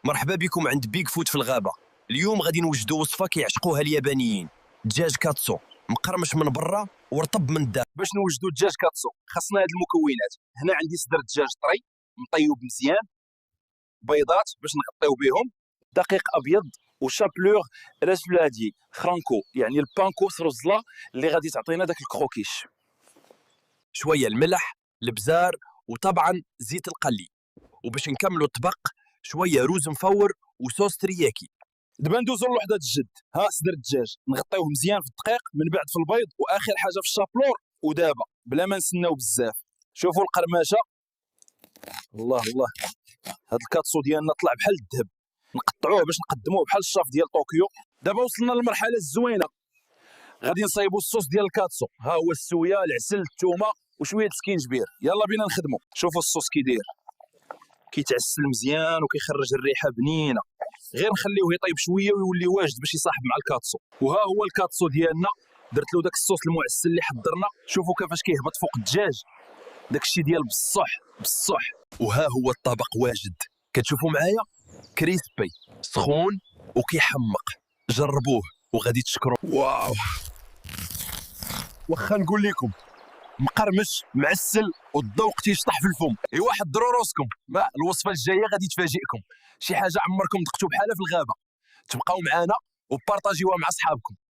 مرحبا بكم عند بيك فوت في الغابة. اليوم غادي نوجدوا وصفة كيعشقوها اليابانيين، دجاج كاتسو مقرمش من برا ورطب من الداخل. باش نوجدوا الدجاج كاتسو خاصنا هاد المكونات. هنا عندي صدر دجاج طري مطيوب مزيان، بيضات باش نغطيو بهم، دقيق ابيض وشابلور راسولادي فرانكو، يعني البانكو سروزلا اللي غادي تعطينا داك الكروكيش. شوية الملح، البزار، وطبعا زيت القلي. وباش نكملوا الطبق شوية روز مفور وصوص ترياكي. دابا ندوزو لوحدة الجد. ها صدر الدجاج نغطيوه مزيان في الدقيق، من بعد في البيض، واخر حاجه في الشابلور. ودابا بلا ما نسناو بزاف، شوفوا القرمشه. الله الله، هاد الكاتسو ديالنا طلع بحال الذهب. نقطعوه باش نقدموه بحال الشاف ديال طوكيو. دابا وصلنا للمرحله الزوينه، غادي نصايبوا الصوص ديال الكاتسو. ها هو السويه، العسل، الثومه وشويه سكينجبير. يلا بينا نخدموا. شوفوا الصوص كي داير، كيتعسل مزيان وكيخرج الريحه بنينه. غير نخليوه يطيب شويه ويولي واجد باش يصاحب مع الكاتسو. وها هو الكاتسو ديالنا، درت له داك الصوص المعسل اللي حضرنا. شوفوا كيفاش كيهبط فوق الدجاج، داك الشيء ديال بالصح بالصح. وها هو الطبق واجد، كتشوفوا معايا كريسبي سخون وكيحمق. جربوه وغادي تشكروا. واو، واخا نقول لكم مقرمش معسل والذوق تيشطح في الفم. ايوا حضروا راسكم، ما الوصفه الجايه غادي تفاجئكم، شي حاجه عمركم ذقتوا بحالها في الغابه. تبقاو معنا وبارطاجيوها مع صحابكم.